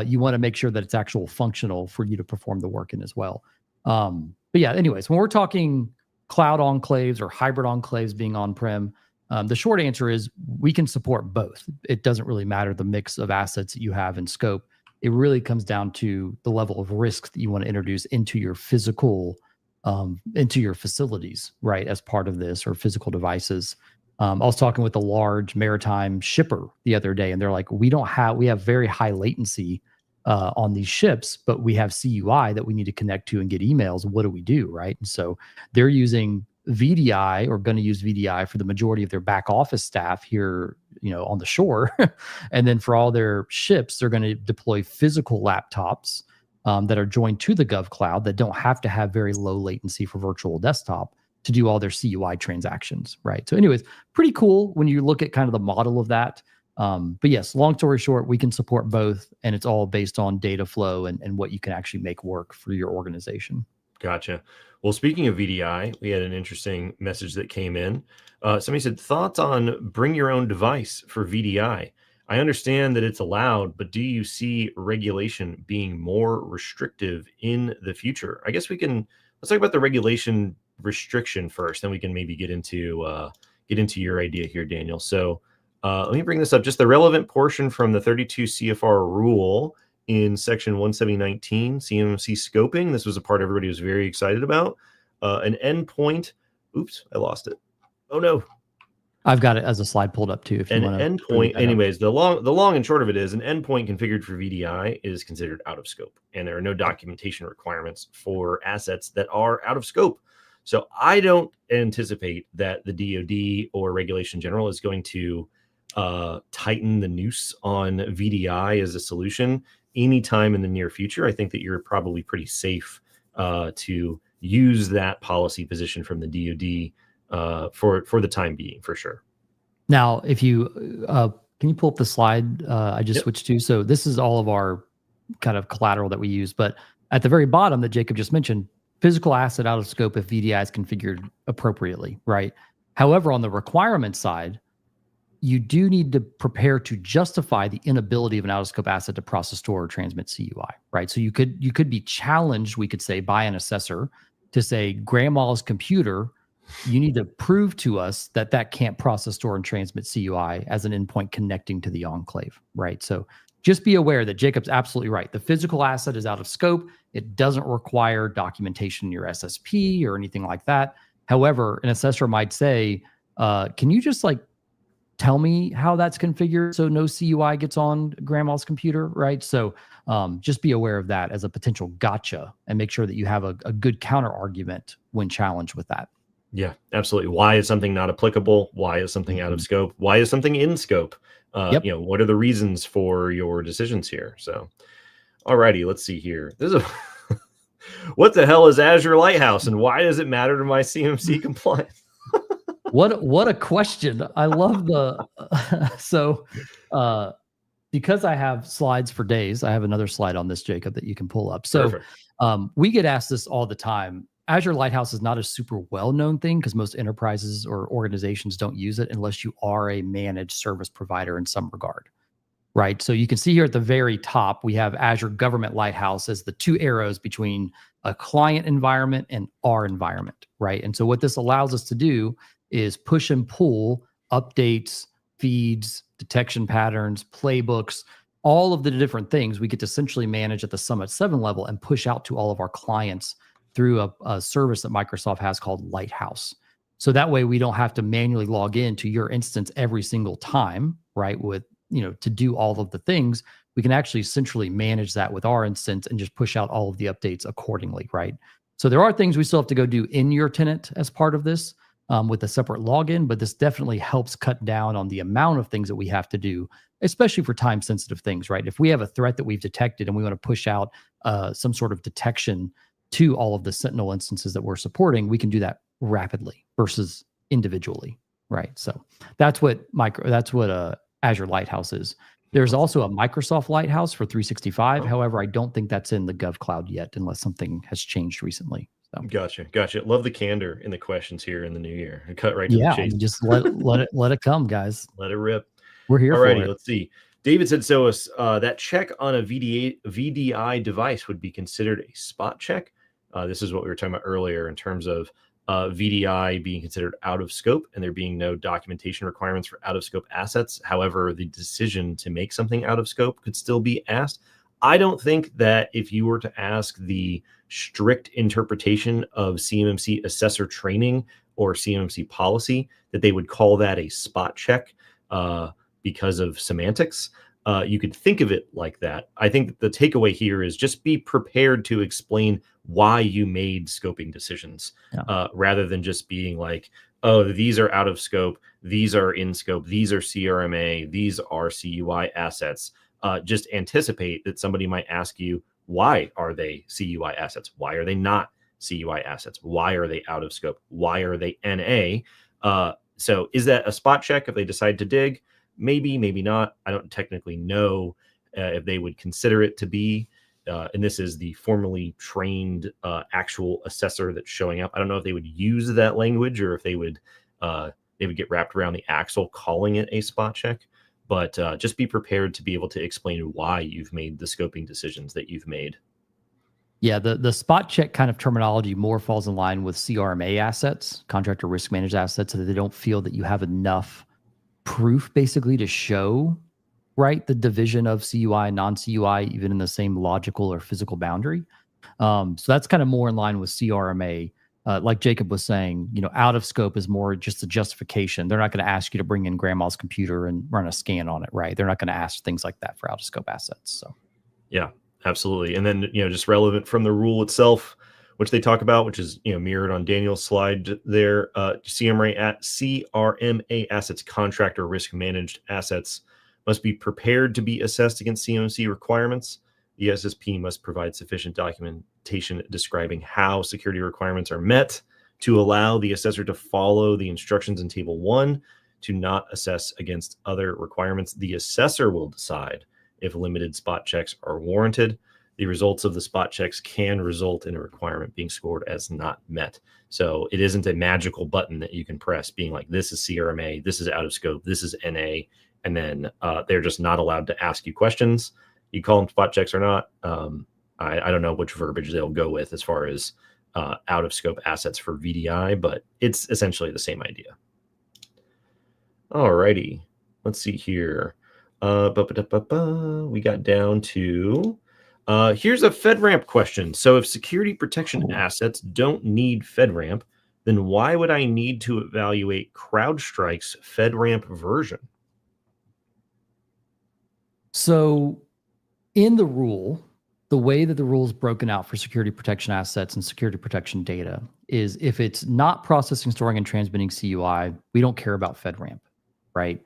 you want to make sure that it's actual functional for you to perform the work in as well. But yeah, anyways, when we're talking cloud enclaves or hybrid enclaves being on-prem, the short answer is we can support both. It doesn't really matter the mix of assets that you have in scope. It really comes down to the level of risk that you want to introduce into your physical, into your facilities, right, as part of this, or physical devices. I was talking with a large maritime shipper the other day, and they're like, we have very high latency on these ships, but we have CUI that we need to connect to and get emails. What do we do, right? And so they're using VDI, or going to use VDI for the majority of their back office staff here, on the shore. And then for all their ships, they're going to deploy physical laptops that are joined to the GovCloud that don't have to have very low latency for virtual desktop to do all their CUI transactions, right? So anyways, pretty cool when you look at kind of the model of that. But yes, long story short, we can support both, and it's all based on data flow and what you can actually make work for your organization. Gotcha. Well, speaking of VDI, we had an interesting message that came in. Somebody said, thoughts on bring your own device for VDI? I understand that it's allowed, but do you see regulation being more restrictive in the future? I guess let's talk about the regulation restriction first, then we can maybe get into your idea here, Daniel. So let me bring this up. Just the relevant portion from the 32 CFR rule in section 17019 CMMC scoping. This was a part everybody was very excited about. An endpoint. Oops, I lost it. Oh no. I've got it as a slide pulled up too. If you want to. An endpoint. Anyways, the long and short of it is an endpoint configured for VDI is considered out of scope, and there are no documentation requirements for assets that are out of scope. So I don't anticipate that the DoD or Regulation General is going to tighten the noose on VDI as a solution anytime in the near future. I think that you're probably pretty safe to use that policy position from the DoD for the time being, for sure. Now, if you can you pull up the slide I just switched to? So this is all of our kind of collateral that we use, but at the very bottom that Jacob just mentioned, physical asset out of scope if VDI is configured appropriately, right? However, on the requirement side, you do need to prepare to justify the inability of an out-of-scope asset to process, store, or transmit CUI, right? So you could be challenged, we could say, by an assessor to say, grandma's computer, you need to prove to us that can't process, store, and transmit CUI as an endpoint connecting to the enclave, right? So just be aware that Jacob's absolutely right. The physical asset is out of scope. It doesn't require documentation in your SSP or anything like that. However, an assessor might say, can you just like tell me how that's configured so no CUI gets on grandma's computer, right? So just be aware of that as a potential gotcha and make sure that you have a good counter argument when challenged with that. Yeah, absolutely. Why is something not applicable? Why is something out of scope? Why is something in scope? Yep. What are the reasons for your decisions here? So, alrighty, let's see here. This is what the hell is Azure Lighthouse, and why does it matter to my CMC compliance? What a question. I love the so because I have slides for days, I have another slide on this, Jacob, that you can pull up. So we get asked this all the time. Azure Lighthouse is not a super well-known thing because most enterprises or organizations don't use it unless you are a managed service provider in some regard, right? So you can see here at the very top, we have Azure Government Lighthouse as the two arrows between a client environment and our environment, right? And so what this allows us to do is push and pull updates, feeds, detection patterns, playbooks, all of the different things we get to essentially manage at the Summit 7 level and push out to all of our clients through a service that Microsoft has called Lighthouse. So that way we don't have to manually log in to your instance every single time, right? With, to do all of the things, we can actually centrally manage that with our instance and just push out all of the updates accordingly, right? So there are things we still have to go do in your tenant as part of this with a separate login, but this definitely helps cut down on the amount of things that we have to do, especially for time sensitive things, right? If we have a threat that we've detected and we want to push out some sort of detection to all of the Sentinel instances that we're supporting, we can do that rapidly versus individually, right? So that's what Azure Lighthouse is. There's also a Microsoft Lighthouse for 365. However, I don't think that's in the GovCloud yet, unless something has changed recently. So. Gotcha. Love the candor in the questions here in the new year. Cut right to the chase. Just let it come, guys. Let it rip. We're here for it. Let's see. David said, so that check on a VDI device would be considered a spot check. This is what we were talking about earlier in terms of VDI being considered out of scope and there being no documentation requirements for out of scope assets. However, the decision to make something out of scope could still be asked. I don't think that if you were to ask the strict interpretation of CMMC assessor training or CMMC policy, that they would call that a spot check because of semantics. You could think of it like that. I think the takeaway here is just be prepared to explain why you made scoping decisions rather than just being like, oh, these are out of scope, these are in scope, these are CRMA, these are CUI assets. Just anticipate that somebody might ask you, why are they CUI assets? Why are they not CUI assets? Why are they out of scope? Why are they NA? So is that a spot check if they decide to dig? Maybe, maybe not. I don't technically know if they would consider it to be. And this is the formally trained actual assessor that's showing up. I don't know if they would use that language or if they would get wrapped around the axle calling it a spot check. But just be prepared to be able to explain why you've made the scoping decisions that you've made. Yeah, the spot check kind of terminology more falls in line with CRMA assets, contractor risk managed assets, so that they don't feel that you have enough proof basically to show, right, the division of CUI and non-CUI, even in the same logical or physical boundary. So that's kind of more in line with CRMA. Like Jacob was saying, out of scope is more just a justification. They're not going to ask you to bring in grandma's computer and run a scan on it, right? They're not going to ask things like that for out of scope assets. So, yeah, absolutely. And then, just relevant from the rule itself, which they talk about, which is, mirrored on Daniel's slide there, CRMA assets, contractor risk managed assets, must be prepared to be assessed against CMMC requirements. The SSP must provide sufficient documentation describing how security requirements are met to allow the assessor to follow the instructions in Table 1 to not assess against other requirements. The assessor will decide if limited spot checks are warranted. The results of the spot checks can result in a requirement being scored as not met. So it isn't a magical button that you can press being like, this is CRMA, this is out of scope, this is NA, and then they're just not allowed to ask you questions. You call them spot checks or not. I don't know which verbiage they'll go with as far as out of scope assets for VDI, but it's essentially the same idea. All righty, let's see here. We got down to, here's a FedRAMP question. So if security protection assets don't need FedRAMP, then why would I need to evaluate CrowdStrike's FedRAMP version? So in the rule, the way that the rule is broken out for security protection assets and security protection data is if it's not processing, storing, and transmitting CUI, we don't care about FedRAMP, right?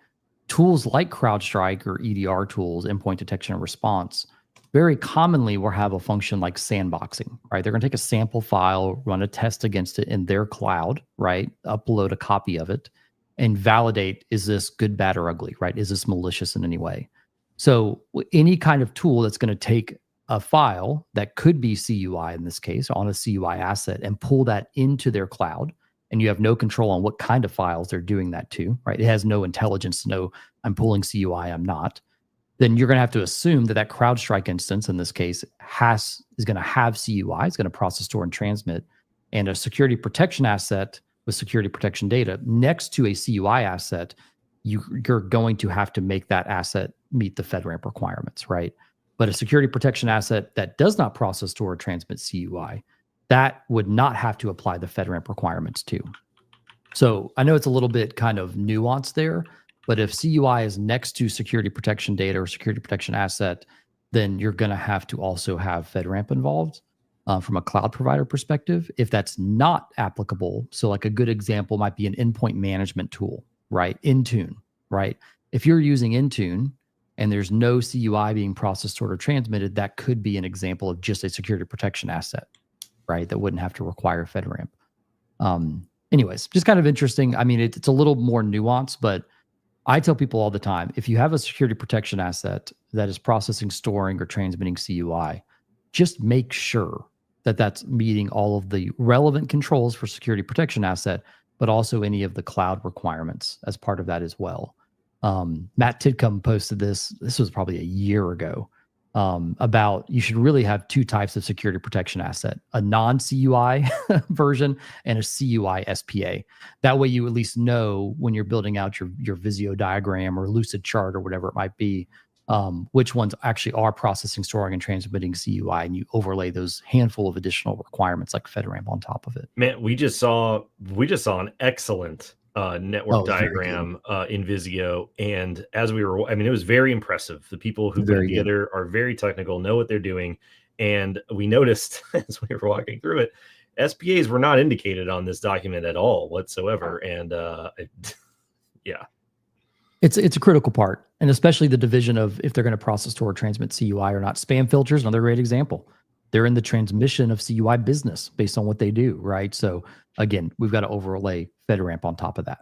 Tools like CrowdStrike or EDR tools, endpoint detection and response, very commonly will have a function like sandboxing, right? They're going to take a sample file, run a test against it in their cloud, right? Upload a copy of it and validate, is this good, bad, or ugly, right? Is this malicious in any way? So any kind of tool that's going to take a file that could be CUI in this case on a CUI asset and pull that into their cloud, and you have no control on what kind of files they're doing that to, right? It has no intelligence to know I'm pulling CUI, I'm not. Then you're going to have to assume that that CrowdStrike instance in this case is going to have CUI, it's going to process, store, and transmit, and a security protection asset with security protection data next to a CUI asset. You're going to have to make that asset meet the FedRAMP requirements, right? But a security protection asset that does not process, store, or transmit CUI, that would not have to apply the FedRAMP requirements to. So I know it's a little bit kind of nuanced there, but if CUI is next to security protection data or security protection asset, then you're going to have to also have FedRAMP involved from a cloud provider perspective. If that's not applicable, so like a good example might be an endpoint management tool, right? Intune, right? If you're using Intune and there's no CUI being processed, stored, or transmitted, that could be an example of just a security protection asset, right? That wouldn't have to require FedRAMP. Anyways, just kind of interesting. I mean, it's a little more nuanced, but I tell people all the time, if you have a security protection asset that is processing, storing, or transmitting CUI, just make sure that that's meeting all of the relevant controls for security protection asset, but also any of the cloud requirements as part of that as well. Matt Tidcombe posted this was probably a year ago, about you should really have two types of security protection asset, a non-CUI version and a CUI SPA. That way you at least know when you're building out your Visio diagram or Lucid chart or whatever it might be, which ones actually are processing, storing, and transmitting CUI, and you overlay those handful of additional requirements like FedRAMP on top of it. Man, we just saw an excellent network diagram in Visio, and as we were, I mean, it was very impressive. The people who put it together are very technical, know what they're doing, and we noticed as we were walking through it, SPAs were not indicated on this document at all whatsoever, and yeah. It's a critical part, and especially the division of if they're going to process, store, or transmit CUI or not. Spam filters, another great example. They're in the transmission of CUI business based on what they do, right? So again, we've got to overlay FedRAMP on top of that.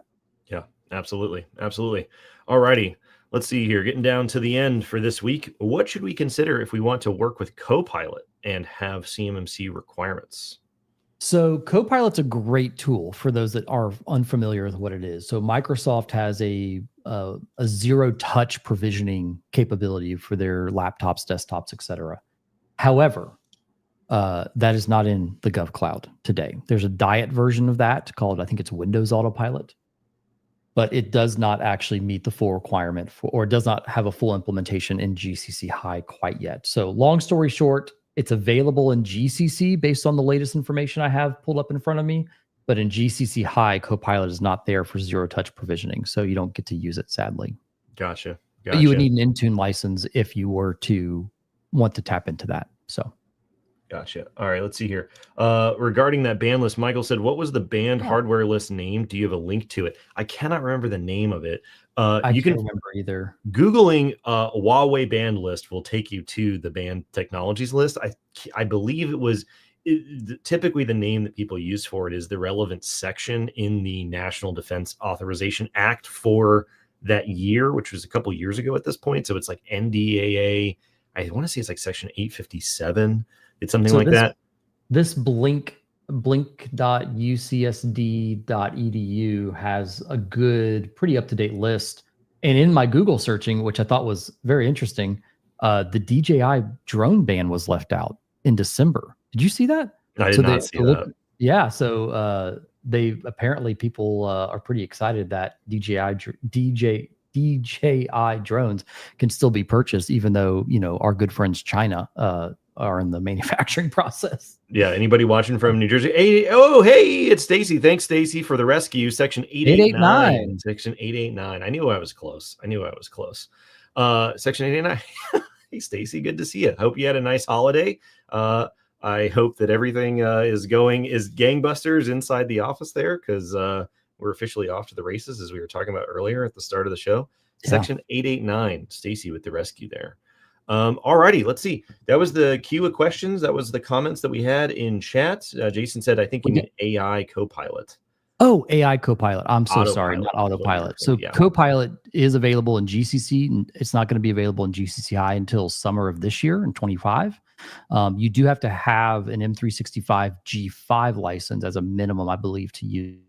Yeah, absolutely. Absolutely. All righty. Let's see here. Getting down to the end for this week. What should we consider if we want to work with Copilot and have CMMC requirements? So Copilot's a great tool for those that are unfamiliar with what it is. So Microsoft has a zero-touch provisioning capability for their laptops, desktops, etc. However, that is not in the GovCloud today. There's a diet version of that called, I think it's Windows Autopilot, but it does not actually meet the full requirement for, or does not have a full implementation in GCC High quite yet. So long story short, it's available in GCC based on the latest information I have pulled up in front of me, but in GCC High, Copilot is not there for zero-touch provisioning, so you don't get to use it, sadly. Gotcha. But you would need an Intune license if you were to want to tap into that. So. Gotcha. All right, let's see here. Regarding that banned list, Michael said, what was the banned hardware list name? Do you have a link to it? I cannot remember the name of it. I can't remember either. Googling Huawei banned list will take you to the banned technologies list. I believe it was typically the name that people use for it is the relevant section in the National Defense Authorization Act for that year, which was a couple years ago at this point. So it's like NDAA. I want to say it's like section 857. It's something like that. This blink.ucsd.edu has a good, pretty up-to-date list. And in my Google searching, which I thought was very interesting, the DJI drone ban was left out in December. Did you see that? I did not see that. Yeah. So they apparently people are pretty excited that DJI drones can still be purchased, even though, our good friends China are in the manufacturing process. Yeah. Anybody watching from New Jersey? Hey, it's Stacy. Thanks, Stacy, for the rescue. Section 889. Section 889. I knew I was close. Section 889. Hey, Stacy, good to see you. Hope you had a nice holiday. I hope that everything is gangbusters inside the office there, because we're officially off to the races, as we were talking about earlier at the start of the show. Yeah. Section 889, Stacy with the rescue there. All righty, let's see. That was the queue of questions. That was the comments that we had in chat. Jason said, I think you mean AI Copilot. Oh, AI Copilot. I'm so sorry, not Autopilot. So yeah. Copilot is available in GCC, and it's not going to be available in GCC High until summer of this year in 25. You do have to have an M365 G5 license as a minimum, I believe, to use.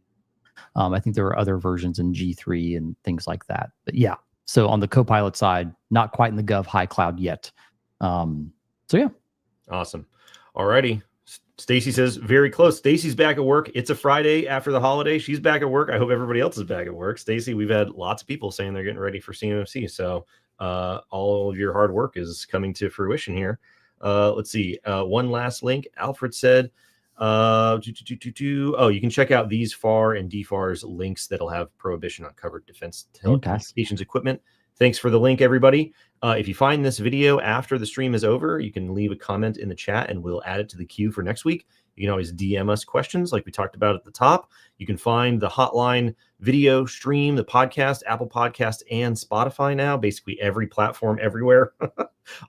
I think there are other versions in G3 and things like that. But yeah, so on the Copilot side, not quite in the Gov High Cloud yet. So yeah. Awesome. All righty. Stacy says, very close. Stacy's back at work. It's a Friday after the holiday. She's back at work. I hope everybody else is back at work. Stacy, we've had lots of people saying they're getting ready for CMMC. So all of your hard work is coming to fruition here. Let's see. One last link. Alfred said, oh, you can check out these FAR and DFARS links that'll have prohibition on covered defense telecommunications equipment. Thanks for the link, everybody. If you find this video after the stream is over, you can leave a comment in the chat and we'll add it to the queue for next week. You can always DM us questions like we talked about at the top. You can find the Hotline video stream, the podcast, Apple Podcast, and Spotify now, basically every platform everywhere,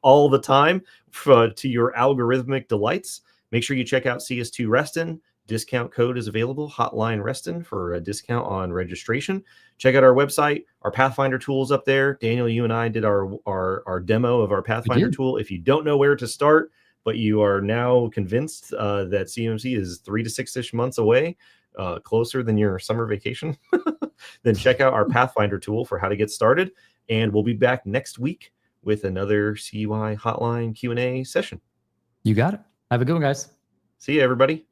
all the time to your algorithmic delights. Make sure you check out CS2 Reston. Discount code is available, Hotline Reston, for a discount on registration. Check out our website. Our Pathfinder tool is up there. Daniel, you and I did our demo of our Pathfinder tool. If you don't know where to start, but you are now convinced that CMMC is 3 to 6-ish months away, closer than your summer vacation, then check out our Pathfinder tool for how to get started. And we'll be back next week with another CUI Hotline Q&A session. You got it. Have a good one, guys. See you, everybody.